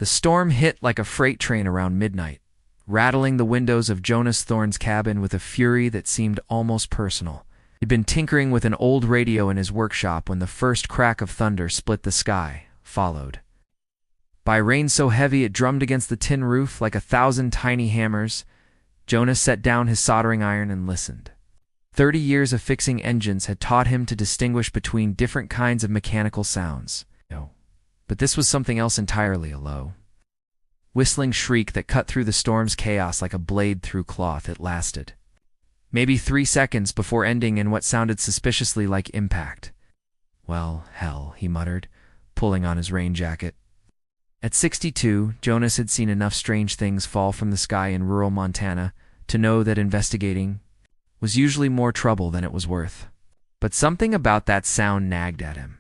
The storm hit like a freight train around midnight, rattling the windows of Jonas Thorne's cabin with a fury that seemed almost personal. He'd been tinkering with an old radio in his workshop when the first crack of thunder split the sky, followed by rain so heavy it drummed against the tin roof like 1,000 tiny hammers. Jonas set down his soldering iron and listened. 30 years of fixing engines had taught him to distinguish between different kinds of mechanical sounds. But this was something else entirely. A low, whistling shriek that cut through the storm's chaos like a blade through cloth. It lasted maybe 3 seconds before ending in what sounded suspiciously like impact. "Well, hell," he muttered, pulling on his rain jacket. At 62, Jonas had seen enough strange things fall from the sky in rural Montana to know that investigating was usually more trouble than it was worth. But something about that sound nagged at him.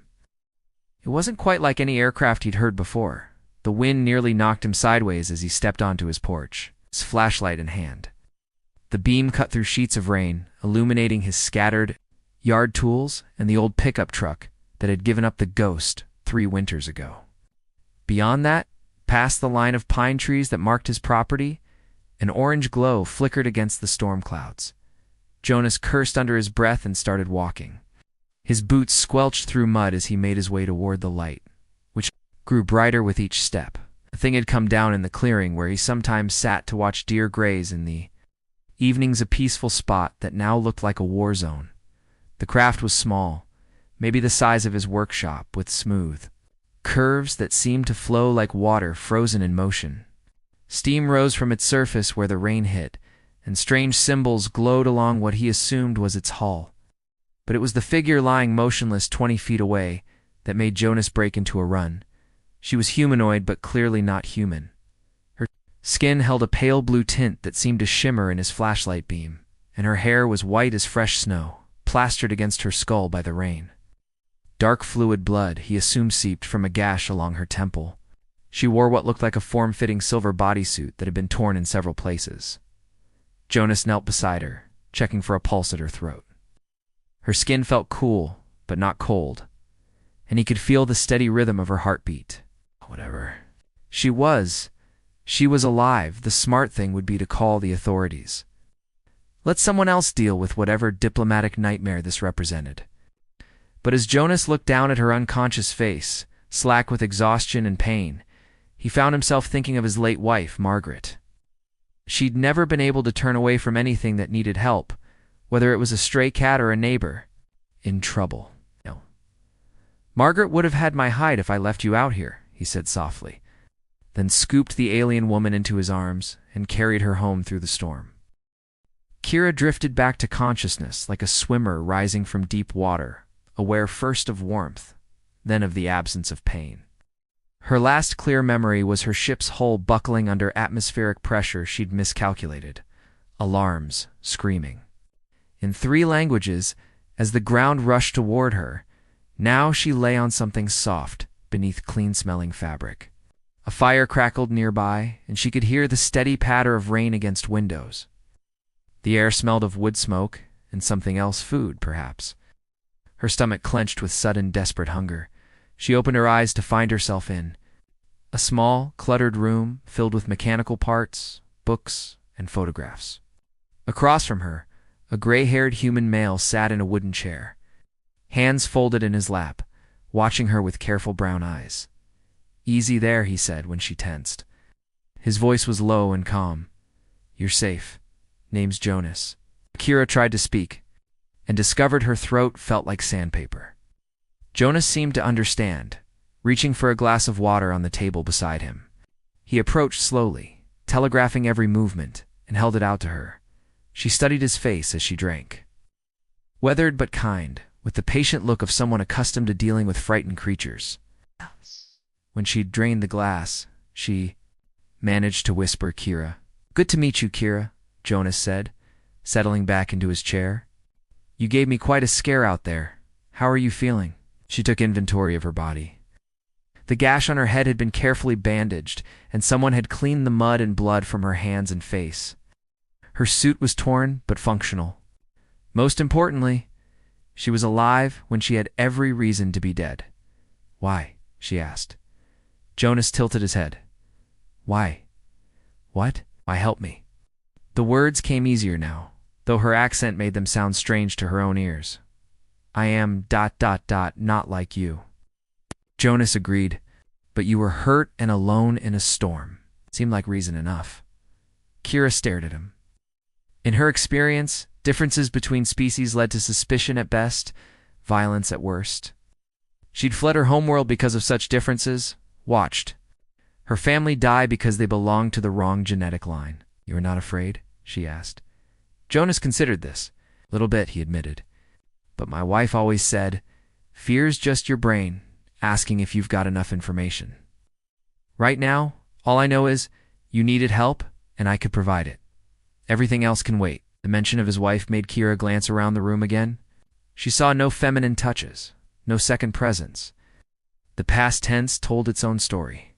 It wasn't quite like any aircraft he'd heard before. The wind nearly knocked him sideways as he stepped onto his porch, his flashlight in hand. The beam cut through sheets of rain, illuminating his scattered yard tools and the old pickup truck that had given up the ghost 3 winters ago. Beyond that, past the line of pine trees that marked his property, an orange glow flickered against the storm clouds. Jonas cursed under his breath and started walking. His boots squelched through mud as he made his way toward the light, which grew brighter with each step. The thing had come down in the clearing where he sometimes sat to watch deer graze in the evenings, a peaceful spot that now looked like a war zone. The craft was small, maybe the size of his workshop, with smooth curves that seemed to flow like water frozen in motion. Steam rose from its surface where the rain hit, and strange symbols glowed along what he assumed was its hull. But it was the figure lying motionless 20 feet away that made Jonas break into a run. She was humanoid, but clearly not human. Her skin held a pale blue tint that seemed to shimmer in his flashlight beam, and her hair was white as fresh snow, plastered against her skull by the rain. Dark fluid blood, he assumed, seeped from a gash along her temple. She wore what looked like a form-fitting silver bodysuit that had been torn in several places. Jonas knelt beside her, checking for a pulse at her throat. Her skin felt cool, but not cold, and he could feel the steady rhythm of her heartbeat. Whatever. She was alive. The smart thing would be to call the authorities. Let someone else deal with whatever diplomatic nightmare this represented. But as Jonas looked down at her unconscious face, slack with exhaustion and pain, he found himself thinking of his late wife, Margaret. She'd never been able to turn away from anything that needed help, whether it was a stray cat or a neighbor in trouble. No. "Margaret would have had my hide if I left you out here," he said softly, then scooped the alien woman into his arms and carried her home through the storm. Kira drifted back to consciousness like a swimmer rising from deep water, aware first of warmth, then of the absence of pain. Her last clear memory was her ship's hull buckling under atmospheric pressure she'd miscalculated. Alarms, screaming. In 3 languages, as the ground rushed toward her, now she lay on something soft beneath clean-smelling fabric. A fire crackled nearby, and she could hear the steady patter of rain against windows. The air smelled of wood smoke and something else, food, perhaps. Her stomach clenched with sudden, desperate hunger. She opened her eyes to find herself in a small, cluttered room filled with mechanical parts, books, and photographs. Across from her, a gray-haired human male sat in a wooden chair, hands folded in his lap, watching her with careful brown eyes. "Easy there," he said when she tensed. His voice was low and calm. "You're safe. Name's Jonas." Kira tried to speak, and discovered her throat felt like sandpaper. Jonas seemed to understand, reaching for a glass of water on the table beside him. He approached slowly, telegraphing every movement, and held it out to her. She studied his face as she drank. Weathered but kind, with the patient look of someone accustomed to dealing with frightened creatures. When she'd drained the glass, she managed to whisper Kira. "Good to meet you, Kira," Jonas said, settling back into his chair. "You gave me quite a scare out there. How are you feeling?" She took inventory of her body. The gash on her head had been carefully bandaged, and someone had cleaned the mud and blood from her hands and face. Her suit was torn but functional. Most importantly, she was alive when she had every reason to be dead. "Why?" she asked. Jonas tilted his head. Why? What? Why help me? The words came easier now, though her accent made them sound strange to her own ears. I am ... not like you. Jonas agreed, but you were hurt and alone in a storm. Seemed like reason enough. Kira stared at him. In her experience, differences between species led to suspicion at best, violence at worst. She'd fled her homeworld because of such differences, watched her family die because they belonged to the wrong genetic line. You are not afraid? She asked. Jonas considered this. Little bit, he admitted. But my wife always said, fear's just your brain, asking if you've got enough information. Right now, all I know is, you needed help, and I could provide it. Everything else can wait. The mention of his wife made Kira glance around the room again. She saw no feminine touches, no second presence. The past tense told its own story.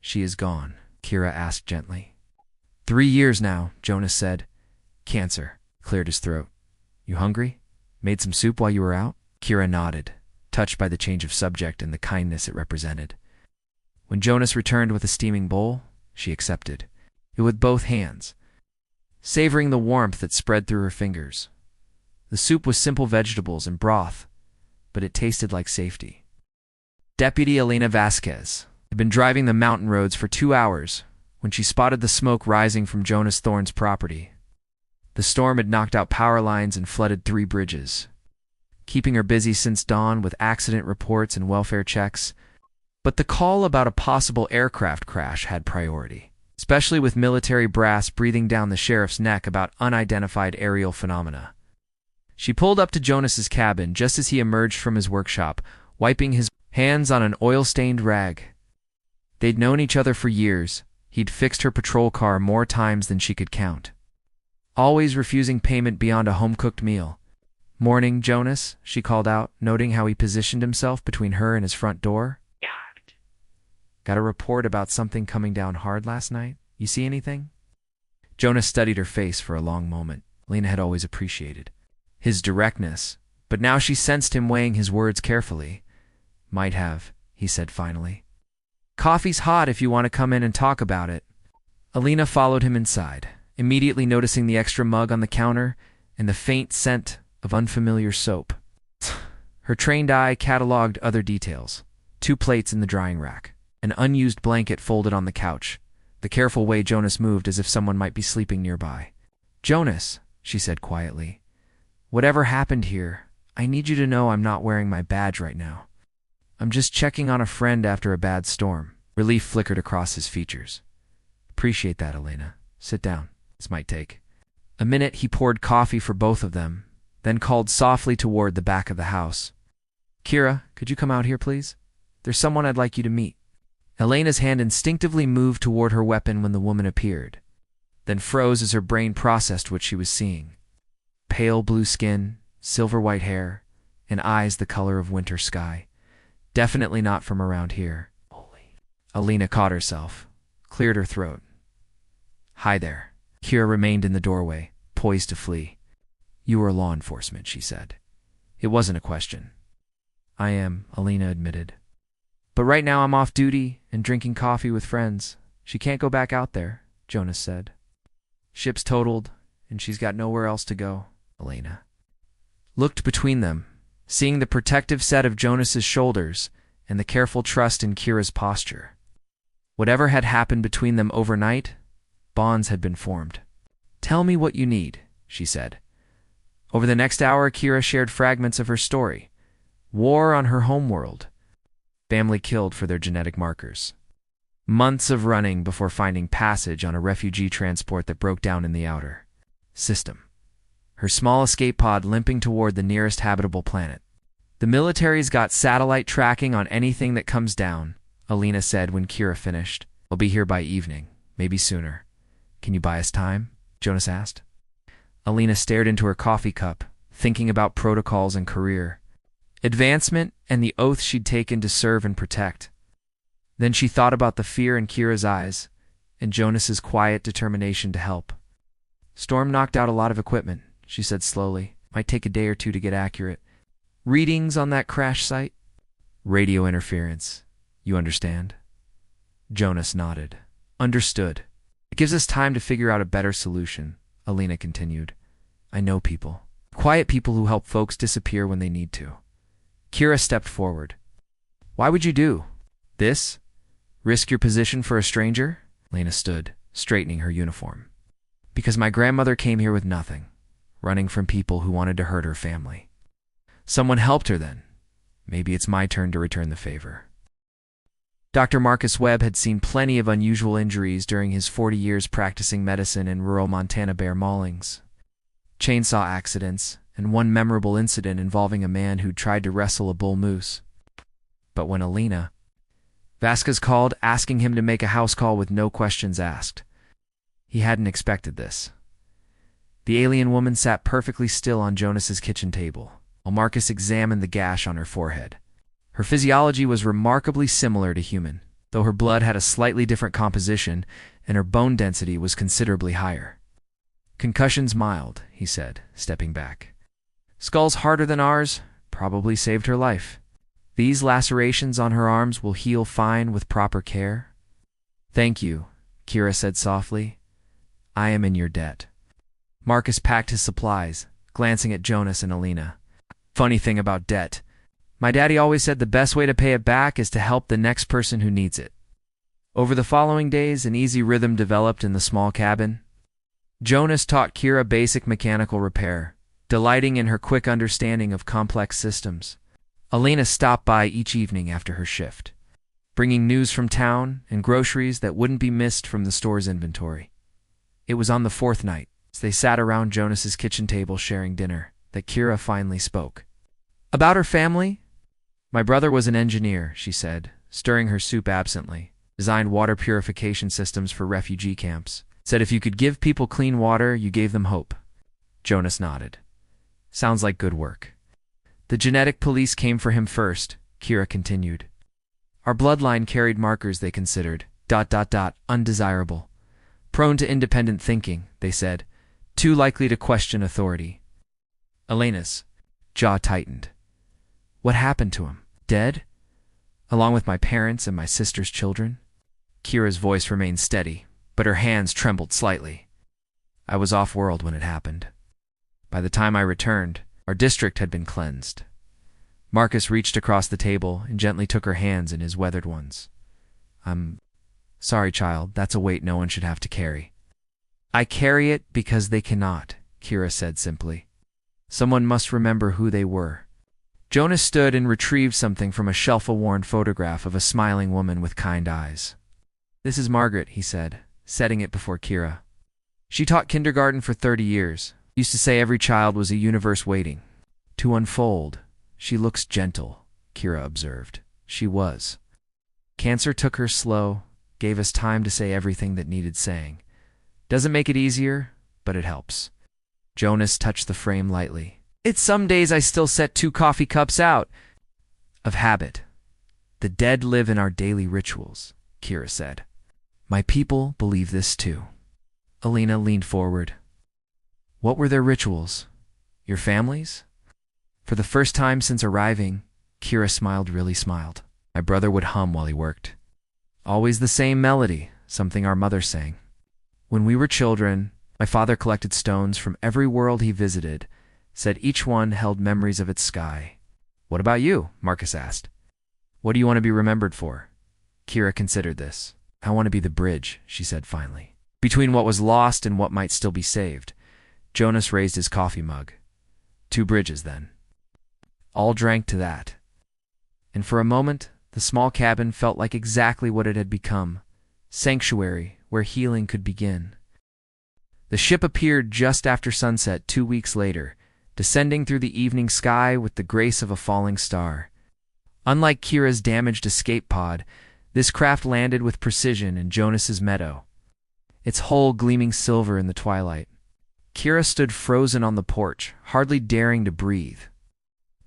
She is gone, Kira asked gently. 3 years now, Jonas said. Cancer, cleared his throat. You hungry? Made some soup while you were out? Kira nodded, touched by the change of subject and the kindness it represented. When Jonas returned with a steaming bowl, she accepted it with both hands, savoring the warmth that spread through her fingers. The soup was simple vegetables and broth, but it tasted like safety. Deputy Elena Vasquez had been driving the mountain roads for 2 hours when she spotted the smoke rising from Jonas Thorne's property. The storm had knocked out power lines and flooded 3 bridges, keeping her busy since dawn with accident reports and welfare checks. But the call about a possible aircraft crash had priority, especially with military brass breathing down the sheriff's neck about unidentified aerial phenomena. She pulled up to Jonas's cabin just as he emerged from his workshop, wiping his hands on an oil-stained rag. They'd known each other for years. He'd fixed her patrol car more times than she could count, always refusing payment beyond a home-cooked meal. Morning, Jonas, she called out, noting how he positioned himself between her and his front door. Got a report about something coming down hard last night? You see anything? Jonas studied her face for a long moment. Lena had always appreciated his directness, but now she sensed him weighing his words carefully. Might have, he said finally. Coffee's hot if you want to come in and talk about it. Alina followed him inside, immediately noticing the extra mug on the counter and the faint scent of unfamiliar soap. Her trained eye cataloged other details. 2 plates in the drying rack, an unused blanket folded on the couch, the careful way Jonas moved as if someone might be sleeping nearby. Jonas, she said quietly, whatever happened here, I need you to know I'm not wearing my badge right now. I'm just checking on a friend after a bad storm. Relief flickered across his features. Appreciate that, Elena. Sit down. This might take a minute. He poured coffee for both of them, then called softly toward the back of the house. Kira, could you come out here, please? There's someone I'd like you to meet. Elena's hand instinctively moved toward her weapon when the woman appeared, then froze as her brain processed what she was seeing. Pale blue skin, silver white hair, and eyes the color of winter sky. Definitely not from around here. Alina caught herself, cleared her throat. Hi there. Kira remained in the doorway, poised to flee. You are law enforcement, she said. It wasn't a question. I am, Alina admitted. But right now I'm off duty and drinking coffee with friends. She can't go back out there, Jonas said. Ship's totaled, and she's got nowhere else to go, Elena looked between them, seeing the protective set of Jonas's shoulders and the careful trust in Kira's posture. Whatever had happened between them overnight, bonds had been formed. Tell me what you need, she said. Over the next hour, Kira shared fragments of her story. War on her homeworld. Family killed for their genetic markers. Months of running before finding passage on a refugee transport that broke down in the outer system. Her small escape pod limping toward the nearest habitable planet. The military's got satellite tracking on anything that comes down, Alina said when Kira finished. I'll be here by evening, maybe sooner. Can you buy us time? Jonas asked. Alina stared into her coffee cup, thinking about protocols and career, advancement, and the oath she'd taken to serve and protect. Then she thought about the fear in Kira's eyes and Jonas's quiet determination to help. Storm knocked out a lot of equipment, she said slowly. Might take a day or 2 to get accurate readings on that crash site. Radio interference. You understand? Jonas nodded. Understood. It gives us time to figure out a better solution, Alina continued. I know people. Quiet people who help folks disappear when they need to. Kira stepped forward. Why would you do this? Risk your position for a stranger? Lena stood, straightening her uniform. Because my grandmother came here with nothing, running from people who wanted to hurt her family. Someone helped her then. Maybe it's my turn to return the favor. Dr. Marcus Webb had seen plenty of unusual injuries during his 40 years practicing medicine in rural Montana bear maulings, chainsaw accidents, and one memorable incident involving a man who'd tried to wrestle a bull moose. But when Alina Vasquez called, asking him to make a house call with no questions asked, he hadn't expected this. The alien woman sat perfectly still on Jonas's kitchen table, while Marcus examined the gash on her forehead. Her physiology was remarkably similar to human, though her blood had a slightly different composition and her bone density was considerably higher. Concussion's mild, he said, stepping back. Skull's harder than ours, probably saved her life. These lacerations on her arms will heal fine with proper care. Thank you, Kira said softly. I am in your debt. Marcus packed his supplies, glancing at Jonas and Alina. Funny thing about debt. My daddy always said the best way to pay it back is to help the next person who needs it. Over the following days, an easy rhythm developed in the small cabin. Jonas taught Kira basic mechanical repair, delighting in her quick understanding of complex systems. Alina stopped by each evening after her shift, bringing news from town and groceries that wouldn't be missed from the store's inventory. It was on the fourth night, as they sat around Jonas's kitchen table sharing dinner, that Kira finally spoke. About her family? My brother was an engineer, she said, stirring her soup absently. Designed water purification systems for refugee camps. Said if you could give people clean water, you gave them hope. Jonas nodded. Sounds like good work. The genetic police came for him first, Kira continued. Our bloodline carried markers they considered, undesirable. Prone to independent thinking, they said. Too likely to question authority. Elena's jaw tightened. What happened to him? Dead? Along with my parents and my sister's children? Kira's voice remained steady, but her hands trembled slightly. I was off-world when it happened. By the time I returned, our district had been cleansed. Marcus reached across the table and gently took her hands in his weathered ones. I'm sorry, child, that's a weight no one should have to carry. I carry it because they cannot, Kira said simply. Someone must remember who they were. Jonas stood and retrieved something from a shelf-worn photograph of a smiling woman with kind eyes. This is Margaret, he said, setting it before Kira. She taught kindergarten for 30 years. Used to say every child was a universe waiting to unfold. She looks gentle, Kira observed. She was. Cancer took her slow, gave us time to say everything that needed saying. Doesn't make it easier, but it helps. Jonas touched the frame lightly. It's some days I still set 2 coffee cups out. Of habit. The dead live in our daily rituals, Kira said. My people believe this too. Alina leaned forward. What were their rituals? Your family's? For the first time since arriving, Kira really smiled. My brother would hum while he worked. Always the same melody, something our mother sang. When we were children, my father collected stones from every world he visited, said each one held memories of its sky. What about you? Marcus asked. What do you want to be remembered for? Kira considered this. I want to be the bridge, she said finally, between what was lost and what might still be saved. Jonas raised his coffee mug. 2 bridges, then. All drank to that. And for a moment, the small cabin felt like exactly what it had become. Sanctuary where healing could begin. The ship appeared just after sunset 2 weeks later, descending through the evening sky with the grace of a falling star. Unlike Kira's damaged escape pod, this craft landed with precision in Jonas's meadow, its hull gleaming silver in the twilight. Kira stood frozen on the porch, hardly daring to breathe.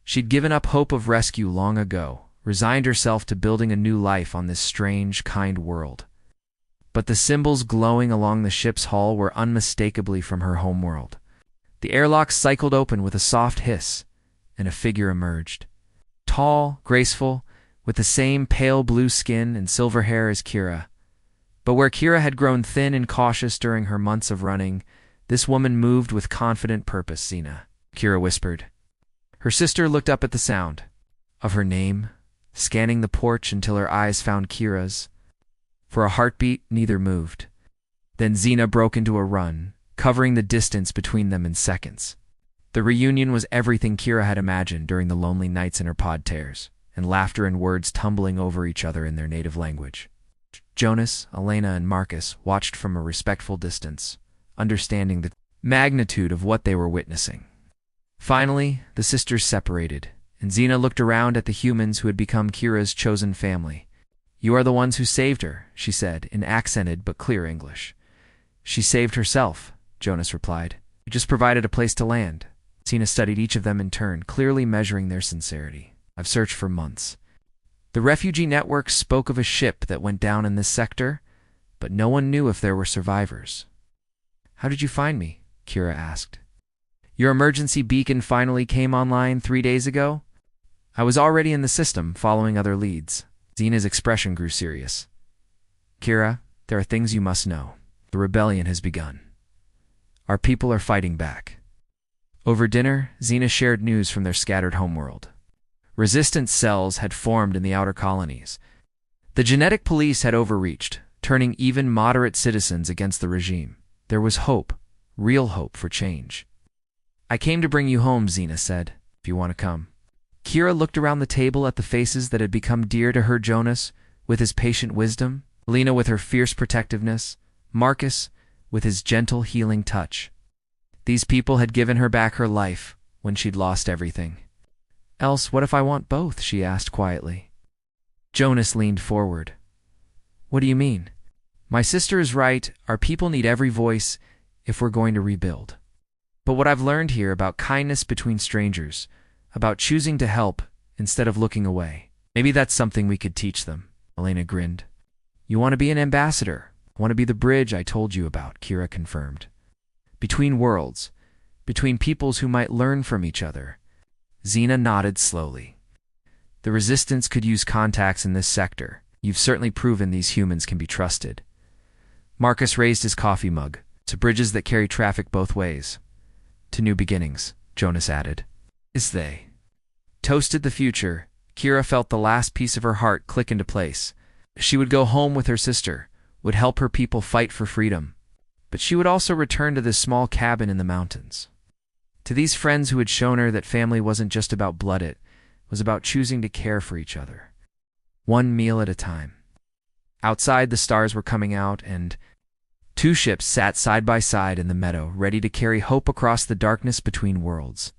She'd given up hope of rescue long ago, resigned herself to building a new life on this strange, kind world. But the symbols glowing along the ship's hull were unmistakably from her homeworld. The airlock cycled open with a soft hiss, and a figure emerged. Tall, graceful, with the same pale blue skin and silver hair as Kira. But where Kira had grown thin and cautious during her months of running, this woman moved with confident purpose. Zena, Kira whispered. Her sister looked up at the sound of her name, scanning the porch until her eyes found Kira's. For a heartbeat, neither moved. Then Zena broke into a run, covering the distance between them in seconds. The reunion was everything Kira had imagined during the lonely nights in her pod tears, and laughter and words tumbling over each other in their native language. Jonas, Elena, and Marcus watched from a respectful distance, understanding the magnitude of what they were witnessing. Finally, the sisters separated, and Zena looked around at the humans who had become Kira's chosen family. You are the ones who saved her, she said, in accented but clear English. She saved herself, Jonas replied. You just provided a place to land. Zena studied each of them in turn, clearly measuring their sincerity. I've searched for months. The refugee network spoke of a ship that went down in this sector, but no one knew if there were survivors. How did you find me? Kira asked. Your emergency beacon finally came online 3 days ago? I was already in the system, following other leads. Zena's expression grew serious. Kira, there are things you must know. The rebellion has begun. Our people are fighting back. Over dinner, Zena shared news from their scattered homeworld. Resistance cells had formed in the outer colonies. The genetic police had overreached, turning even moderate citizens against the regime. There was hope, real hope for change. I came to bring you home, Zena said, if you want to come. Kira looked around the table at the faces that had become dear to her. Jonas, with his patient wisdom, Elena with her fierce protectiveness, Marcus with his gentle healing touch. These people had given her back her life when she'd lost everything. Else, what if I want both? She asked quietly. Jonas leaned forward. What do you mean? My sister is right. Our people need every voice if we're going to rebuild. But what I've learned here about kindness between strangers, about choosing to help instead of looking away, maybe that's something we could teach them. Elena grinned. You want to be an ambassador? I want to be the bridge I told you about, Kira confirmed. Between worlds, between peoples who might learn from each other. Zena nodded slowly. The resistance could use contacts in this sector. You've certainly proven these humans can be trusted. Marcus raised his coffee mug. To bridges that carry traffic both ways. To new beginnings, Jonas added. As they toasted the future, Kira felt the last piece of her heart click into place. She would go home with her sister, would help her people fight for freedom. But she would also return to this small cabin in the mountains. To these friends who had shown her that family wasn't just about blood, it was about choosing to care for each other. One meal at a time. Outside, the stars were coming out, and 2 ships sat side by side in the meadow, ready to carry hope across the darkness between worlds.